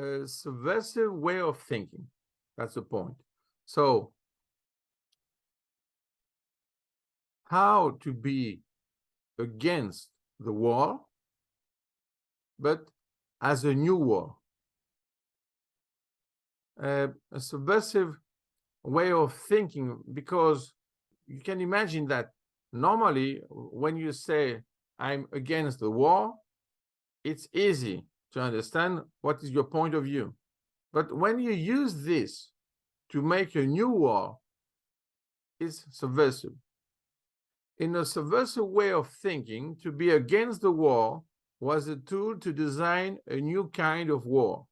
a subversive way of thinking. That's the point. So, how to be against the war, but as a new war. A subversive way of thinking, because you can imagine that normally when you say I'm against the war, it's easy to understand what is your point of view. But when you use this to make a new war, it's subversive. In a subversive way of thinking, to be against the war was a tool to design a new kind of war.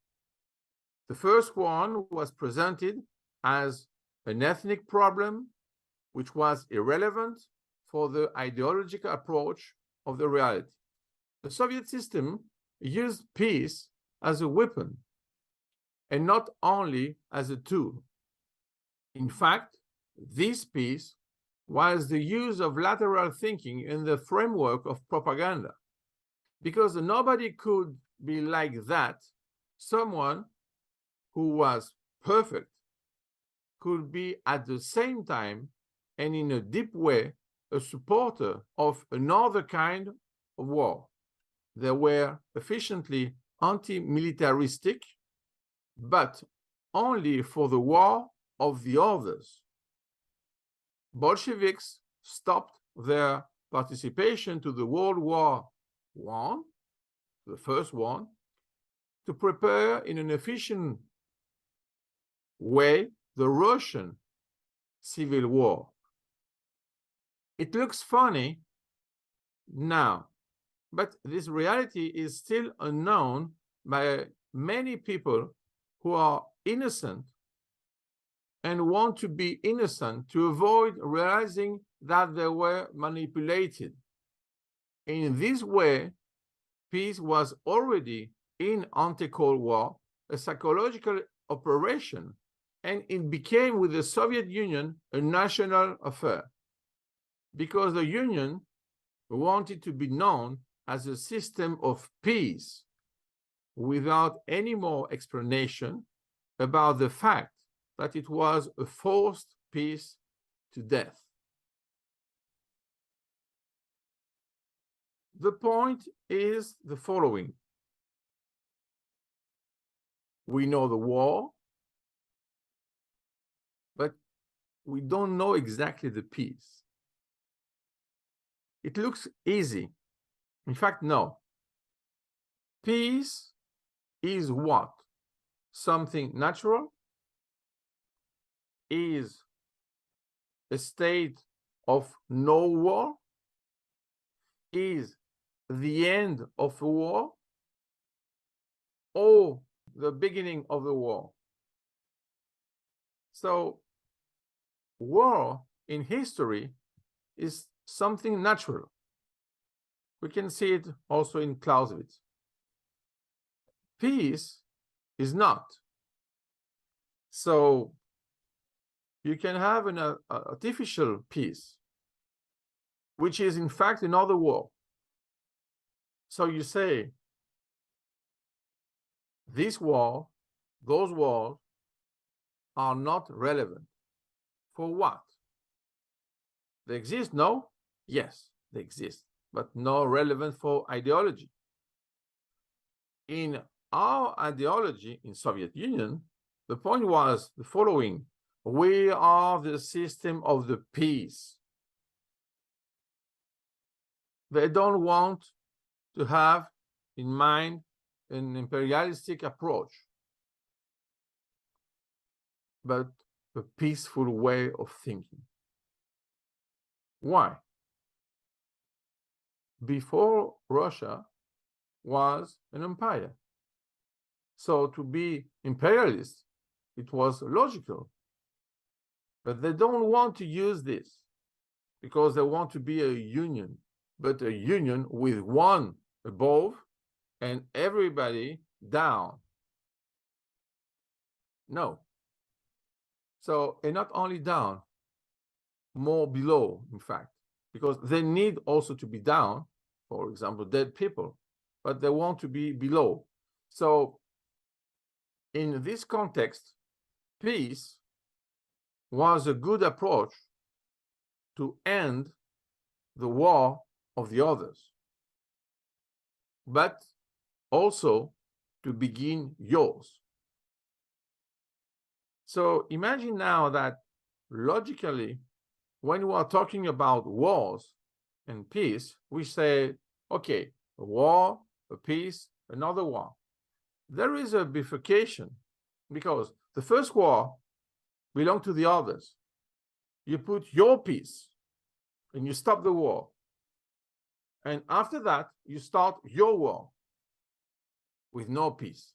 The first one was presented as an ethnic problem, which was irrelevant for the ideological approach of the reality. The Soviet system used peace as a weapon and not only as a tool. In fact, this peace was the use of lateral thinking in the framework of propaganda, because nobody could be like that. Someone who was perfect could be at the same time and in a deep way a supporter of another kind of war. They were efficiently anti-militaristic, but only for the war of the others. Bolsheviks stopped their participation to the World War I, the first one, to prepare in an efficient way the Russian Civil War. It looks funny now, but this reality is still unknown by many people who are innocent and want to be innocent to avoid realizing that they were manipulated. In this way, peace was already in anti-Cold War a psychological operation, and it became with the Soviet Union a national affair, because the Union wanted to be known as a system of peace without any more explanation about the fact that it was a forced peace to death. The point is the following. We know the war, but we don't know exactly the peace. It looks easy. In fact, no. Peace is what? Something natural? Is a state of no war? Is the end of a war or the beginning of the war? So, war in history is something natural. We can see it also in Clausewitz. Peace is not. So, you can have an artificial peace, which is in fact another war. So you say, this war, those wars are not relevant. For what? They exist? No? Yes, they exist, but not relevant for ideology. In our ideology in Soviet Union, the point was the following. We are the system of the peace. They don't want to have in mind an imperialistic approach, but a peaceful way of thinking. Why? Before, Russia was an empire. So to be imperialist, it was logical. But they don't want to use this because they want to be a union, but a union with one above and everybody down. No. So, and not only down, more below, in fact, because they need also to be down, for example, dead people, but they want to be below. So in this context, peace was a good approach to end the war of the others, but also to begin yours. So imagine now that logically, when we are talking about wars and peace, we say, okay, a war, a peace, another war. There is a bifurcation because the first war belonged to the others. You put your peace and you stop the war. And after that, you start your war with no peace.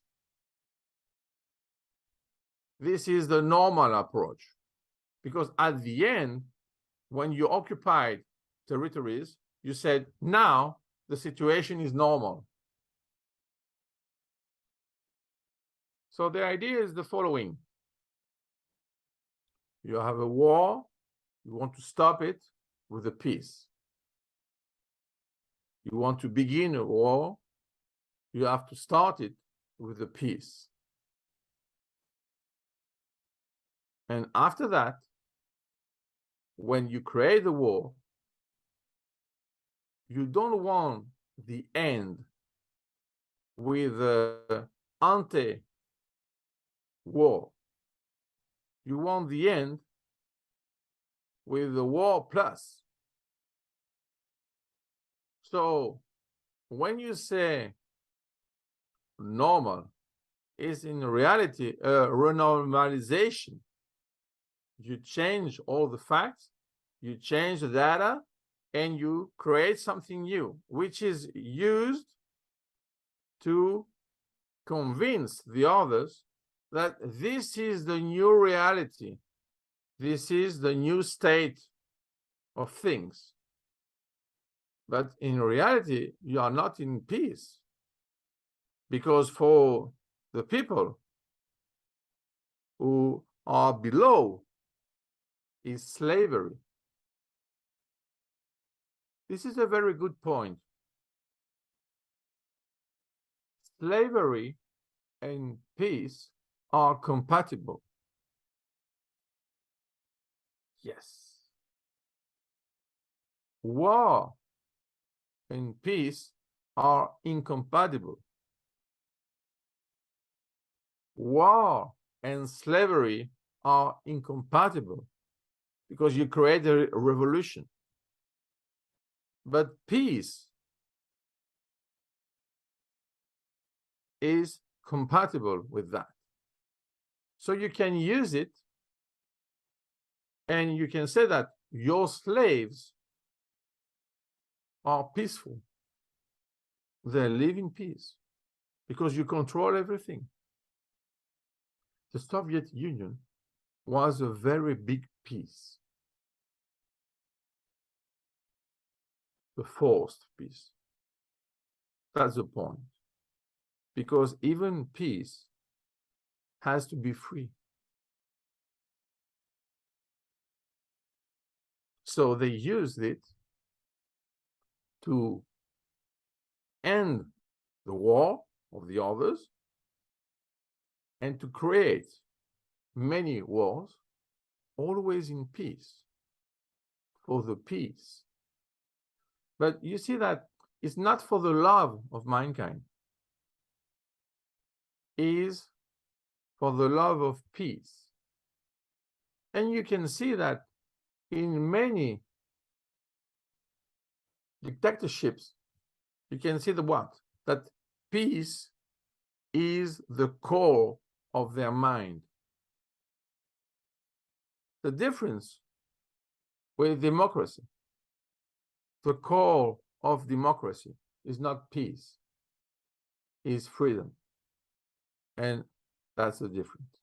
This is the normal approach, because at the end, when you occupied territories, you said, now the situation is normal. So the idea is the following. You have a war, you want to stop it with a peace. You want to begin a war, you have to start it with a peace. And after that, when you create the war, you don't want the end with the anti-war. You want the end with the war plus. So when you say normal, is in reality a renormalization. You change all the facts, you change the data, and you create something new, which is used to convince the others that this is the new reality. This is the new state of things. But in reality, you are not in peace. Because for the people who are below is slavery. This is a very good point. Slavery and peace are compatible. Yes. War and peace are incompatible. War and slavery are incompatible because you create a revolution. But peace is compatible with that. So you can use it and you can say that your slaves are peaceful. They live in peace because you control everything. The Soviet Union was a very big peace. The forced peace. That's the point. Because even peace has to be free. So they used it to end the war of the others and to create many wars, always in peace, for the peace. But you see that it's not for the love of mankind. It is for the love of peace. And you can see that in many dictatorships, you can see the what? That peace is the core of their mind. The difference with democracy, the core of democracy is not peace, is freedom. And that's the difference.